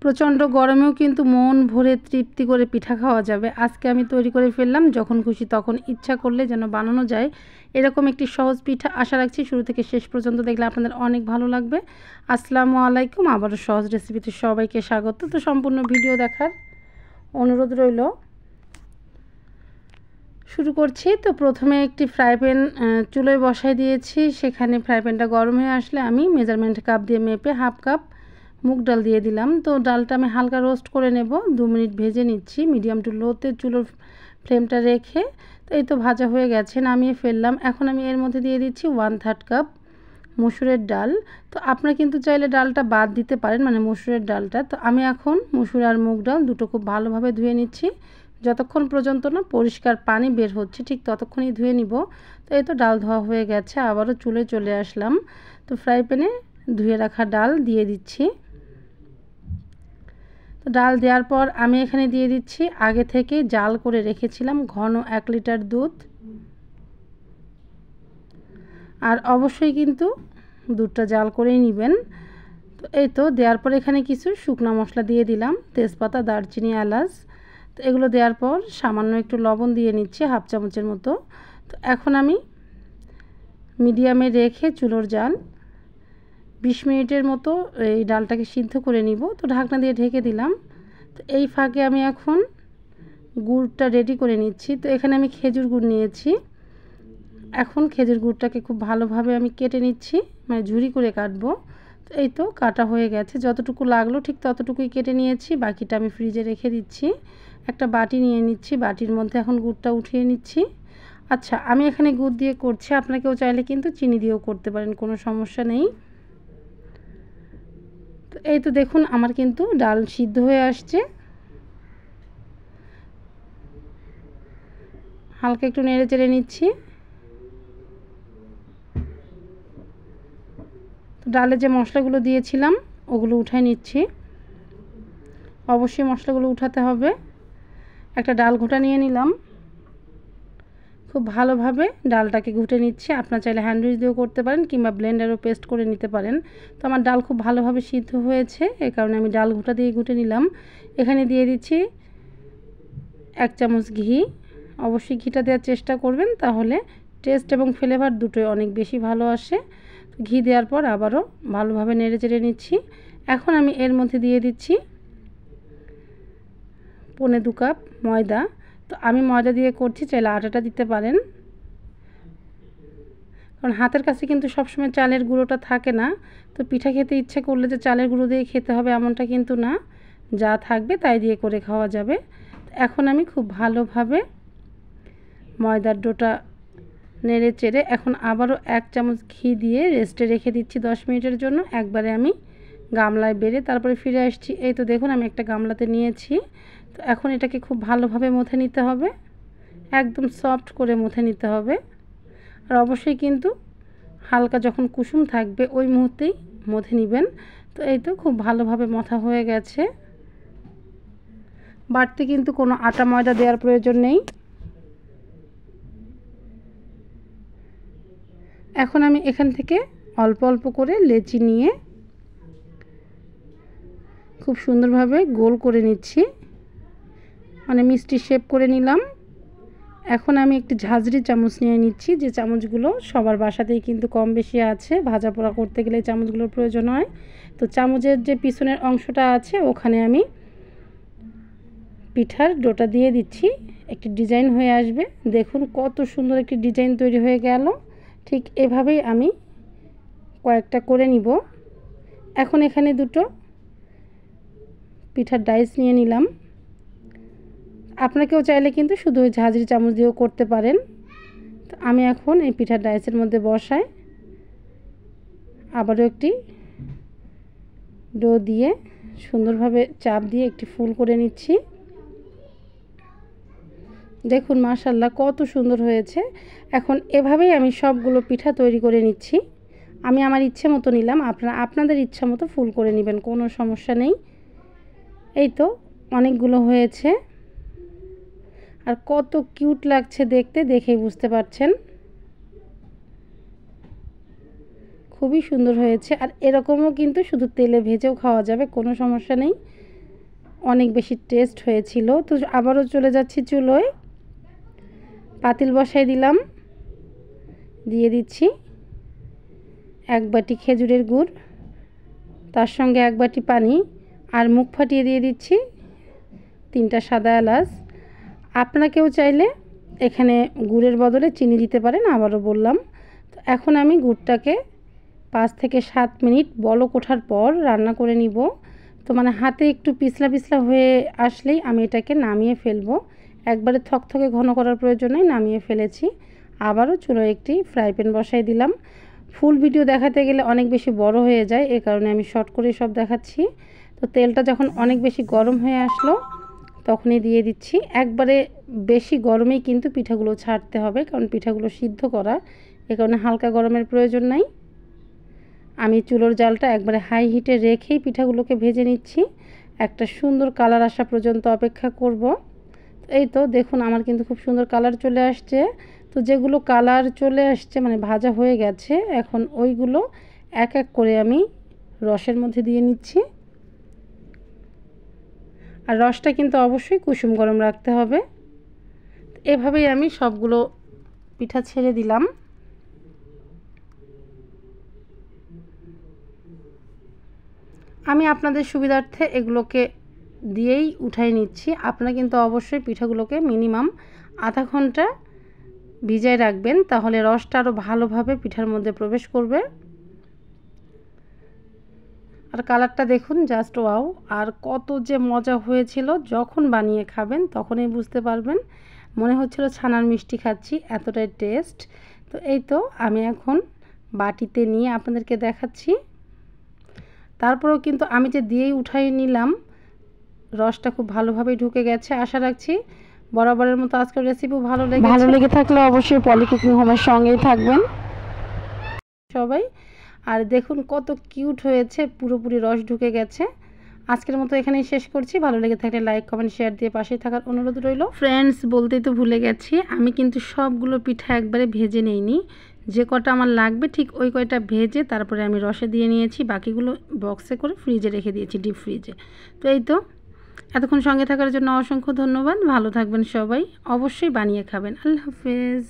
প্রচণ্ড গরমেও কিন্তু মন ভরে তৃপ্তি করে পিঠা খাওয়া যাবে। আজকে আমি তৈরি করে ফেললাম, যখন খুশি তখন ইচ্ছা করলে যেন বানানো যায় এরকম একটি সহজ পিঠা। আশা রাখছি শুরু থেকে শেষ পর্যন্ত দেখলে আপনাদের অনেক ভালো লাগবে। আসসালামু আলাইকুম, আবারও সহজ রেসিপিতে সবাইকে স্বাগত। তো সম্পূর্ণ ভিডিও দেখার অনুরোধ রইল। শুরু করছি। তো প্রথমে একটি ফ্রাই প্যান চুলোয় বসাই দিয়েছি। সেখানে ফ্রাই প্যানটা গরম হয়ে আসলে আমি মেজারমেন্ট কাপ দিয়ে মেপে হাফ কাপ মুগ ডাল দিয়ে দিলাম। তো ডালটা আমি হালকা রোস্ট করে নেব, 2 মিনিট ভেজে নিচ্ছি মিডিয়াম টু লোতে চুলোর ফ্লেমটা রেখে। তো এই তো ভাজা হয়ে গেছে, নামিয়ে ফেললাম। এখন আমি এর মধ্যে দিয়ে দিচ্ছি 1/3 কাপ মসুরের ডাল। তো আপনারা কিন্তু চাইলে ডালটা বাদ দিতে পারেন, মানে মসুরের ডালটা। তো আমি এখন মসুর আর মুগ ডাল দুটো খুব ভালোভাবে ধুয়ে নিচ্ছি। যতক্ষণ পর্যন্ত না পরিষ্কার পানি বের হচ্ছে ঠিক ততক্ষণই ধুয়ে নিব। তো এই তো ডাল ধোয়া হয়ে গেছে, আবারও চুলে চলে আসলাম। তো ফ্রাই প্যানে ধুয়ে রাখা ডাল দিয়ে দিচ্ছি। তো ডাল দেওয়ার পর আমি এখানে দিয়ে দিচ্ছি আগে থেকে জাল করে রেখেছিলাম ঘন 1 লিটার দুধ। আর অবশ্যই কিন্তু দুধটা জাল করেই নেবেন। তো এই তো দেওয়ার পর এখানে কিছু শুকনো মশলা দিয়ে দিলাম, তেজপাতা, দারচিনি, এলাচ। তো এগুলো দেওয়ার পর সামান্য একটু লবণ দিয়ে নিচ্ছি, হাফ চামচের মতো। তো এখন আমি মিডিয়ামে রেখে চুলোর জাল 20 মিনিটের মতো এই ডালটাকে সিদ্ধ করে নিব। তো ঢাকনা দিয়ে ঢেকে দিলাম। তো এই ফাঁকে আমি এখন গুড়টা রেডি করে নিচ্ছি। তো এখানে আমি খেজুর গুড় নিয়েছি। এখন খেজুর গুড়টাকে খুব ভালোভাবে আমি কেটে নিচ্ছি, মানে ঝুরি করে কাটবো। তো এই তো কাটা হয়ে গেছে, যতটুকু লাগলো ঠিক ততটুকুই কেটে নিয়েছি, বাকিটা আমি ফ্রিজে রেখে দিচ্ছি। একটা বাটি নিয়ে নিচ্ছি, বাটির মধ্যে এখন গুড়টা উঠিয়ে নিচ্ছি। আচ্ছা, আমি এখানে গুড় দিয়ে করছি, আপনাকেও চাইলে কিন্তু চিনি দিয়েও করতে পারেন, কোনো সমস্যা নেই। তো এই তো দেখুন আমার কিন্তু ডাল সিদ্ধ হয়ে আসছে। হালকা একটু নেড়ে চেড়ে নিচ্ছি। তো ডালে যে মশলাগুলো দিয়েছিলাম ওগুলো উঠায় নিচ্ছি। অবশ্যই মশলাগুলো উঠাতে হবে। একটা ডাল ঘোঁটা নিয়ে নিলাম, খুব ভালোভাবে ডালটাকে ঘুটে নিচ্ছি। আপনারা চাইলে হ্যান্ড উইচ দিয়েও করতে পারেন কিংবা ব্লেন্ডারও পেস্ট করে নিতে পারেন। তো আমার ডাল খুব ভালোভাবে সিদ্ধ হয়েছে, এই কারণে আমি ডাল ঘোঁটা দিয়ে ঘুটে নিলাম। এখানে দিয়ে দিচ্ছি 1 চামচ ঘি। অবশ্যই ঘিটা দেওয়ার চেষ্টা করবেন, তাহলে টেস্ট এবং ফ্লেভার দুটোই অনেক বেশি ভালো আসে। তো ঘি দেওয়ার পর আবারও ভালোভাবে নেড়ে চেড়ে নিচ্ছি। এখন আমি এর মধ্যে দিয়ে দিচ্ছি 1.25 কাপ ময়দা। তো আমি ময়দা দিয়ে করছি, চাইলে আটাটা দিতে পারেন, কারণ হাতের কাছে কিন্তু সবসময় চালের গুঁড়োটা থাকে না। তো পিঠা খেতে ইচ্ছে করলে যে চালের গুঁড়ো দিয়ে খেতে হবে এমনটা কিন্তু না, যা থাকবে তাই দিয়ে করে খাওয়া যাবে। এখন আমি খুব ভালোভাবে ময়দার ডোটা নেড়ে চেড়ে এখন আবারও 1 চামচ ঘি দিয়ে রেস্টে রেখে দিচ্ছি 10 মিনিটের জন্য। একবারে আমি গামলায় বেড়ে তারপরে ফিরে আসছি। এই তো দেখুন আমি একটা গামলাতে নিয়েছি। তো এখন এটাকে খুব ভালোভাবে মথে নিতে হবে, একদম সফট করে মথে নিতে হবে। আর অবশ্যই কিন্তু হালকা যখন কুসুম থাকবে ওই মুহূর্তেই মথে নেবেন। তো এই তো খুব ভালোভাবে মথা হয়ে গেছে। বাড়তি কিন্তু কোনো আটা ময়দা দেওয়ার প্রয়োজন নেই। এখন আমি এখান থেকে অল্প অল্প করে লেচি নিয়ে খুব সুন্দরভাবে গোল করে নিচ্ছি, মানে মিষ্টি শেপ করে নিলাম। এখন আমি একটি ঝাঁঝরি চামচ নিয়ে নিচ্ছি, যে চামচগুলো সবার বাসাতেই কিন্তু কম বেশি আছে, ভাজা পোড়া করতে গেলে এই চামচগুলোর প্রয়োজন হয়। তো চামচের যে পিছনের অংশটা আছে ওখানে আমি পিঠার ডোটা দিয়ে দিচ্ছি, একটি ডিজাইন হয়ে আসবে। দেখুন কত সুন্দর একটি ডিজাইন তৈরি হয়ে গেল। ঠিক এভাবেই আমি কয়েকটা করে নিব। এখন এখানে দুটো পিঠার ডাইস নিয়ে নিলাম। আপনাকেও চাইলে কিন্তু শুধু ওই ঝাঁঝরি চামচ দিয়েও করতে পারেন। তো আমি এখন এই পিঠার ডাইসের মধ্যে বসাই, আবারও একটি ডো দিয়ে সুন্দরভাবে চাপ দিয়ে একটি ফুল করে নিচ্ছি। দেখুন মাশাআল্লাহ কত সুন্দর হয়েছে। এখন এভাবেই আমি সবগুলো পিঠা তৈরি করে নিচ্ছি। আমি আমার ইচ্ছে মতো নিলাম, আপনারা আপনাদের ইচ্ছা মতো ফুল করে নেবেন, কোনো সমস্যা নেই। এই তো অনেকগুলো হয়েছে, আর কত কিউট লাগছে দেখতে, দেখেই বুঝতে পারছেন। খুবই সুন্দর হয়েছে। আর এরকমও কিন্তু শুধু তেলে ভেজেও খাওয়া যাবে, কোনো সমস্যা নেই। অনেক বেশি টেস্ট হয়েছিল। তো আবারও চলে যাচ্ছি চুলোয়, পাতিল বসাই দিলাম, দিয়ে দিচ্ছি 1 বাটি খেজুরের গুড়, তার সঙ্গে 1 বাটি পানি, আর মুখ ফাটিয়ে দিয়ে দিচ্ছি 3টা সাদা এলাচ। আপনারা কেউ চাইলে এখানে গুড়ের বদলে চিনি দিতে পারেন, আবারও বললাম। তো এখন আমি গুড়টাকে 5 থেকে 7 মিনিট বলক ওঠার পর রান্না করে নিব। তো মানে হাতে একটু পিছলা পিছলা হয়ে আসলেই আমি এটাকে নামিয়ে ফেলবো। একবারে থকথকে ঘন করার প্রয়োজন নেই, নামিয়ে ফেলেছি। আবারও চুলোয় একটি ফ্রাই প্যান বসাই দিলাম। ফুল ভিডিও দেখাতে গেলে অনেক বেশি বড় হয়ে যায়, এই কারণে আমি শর্ট করে সব দেখাচ্ছি। তো তেলটা যখন অনেক বেশি গরম হয়ে আসলো তখনই দিয়ে দিচ্ছি। একবারে বেশি গরমেই কিন্তু পিঠাগুলো ছাড়তে হবে, কারণ পিঠাগুলো সিদ্ধ করা, এই কারণে হালকা গরমের প্রয়োজন নাই। আমি চুলোর জালটা একবারে হাই হিটে রেখেই পিঠাগুলোকে ভেজে নিচ্ছি। একটা সুন্দর কালার আসা পর্যন্ত অপেক্ষা করব। এই তো দেখুন আমার কিন্তু খুব সুন্দর কালার চলে আসছে। তো যেগুলো কালার চলে আসছে মানে ভাজা হয়ে গেছে, এখন ওইগুলো এক এক করে আমি রসের মধ্যে দিয়ে নিচ্ছি। আর রসটা কিন্তু অবশ্যই কুসুম গরম রাখতে হবে। এভাবেই আমি সবগুলো পিঠা ছেড়ে দিলাম। আমি আপনাদের সুবিধার্থে এগুলোকে দিয়েই উঠাই নিচ্ছি। আপনারা কিন্তু অবশ্যই পিঠাগুলোকে মিনিমাম আধা ঘন্টা ভিজায় রাখবেন, তাহলে রসটা আরও ভালোভাবে পিঠার মধ্যে প্রবেশ করবে। আর কালারটা দেখুন, জাস্ট ওয়াও। আর কত যে মজা হয়েছিল, যখন বানিয়ে খাবেন তখনই বুঝতে পারবেন। মনে হচ্ছিল ছানার মিষ্টি খাচ্ছি, এতটাই টেস্ট। তো এই তো আমি এখন বাটিতে নিয়ে আপনাদেরকে দেখাচ্ছি। তারপরেও কিন্তু আমি যে দিয়েই উঠাই নিলাম, রসটা খুব ভালোভাবেই ঢুকে গেছে। আশা রাখছি বরাবরের মতো আজকের রেসিপি ভালো লেগে থাকলে অবশ্যই পলি কুকিং হোমের সঙ্গেই থাকবেন সবাই। আর দেখুন কত কিউট হয়েছে, পুরোপুরি রস ঢুকে গেছে। আজকের মতো এখানেই শেষ করছি। ভালো লেগে থাকলে লাইক কমেন্ট শেয়ার দিয়ে পাশে থাকার অনুরোধ রইল। ফ্রেন্ডস, বলতেই তো ভুলে গেছি, আমি কিন্তু সবগুলো পিঠা একবারে ভেজে নেইনি। যে কটা আমার লাগবে ঠিক ওই কয়টা ভেজে তারপরে আমি রসে দিয়ে নিয়েছি, বাকিগুলো বক্সে করে ফ্রিজে রেখে দিয়েছি, ডিপ ফ্রিজে। তো এই তো, এতক্ষণ সঙ্গে থাকার জন্য অসংখ্য ধন্যবাদ। ভালো থাকবেন সবাই, অবশ্যই বানিয়ে খাবেন। আল্লাহ হাফেজ।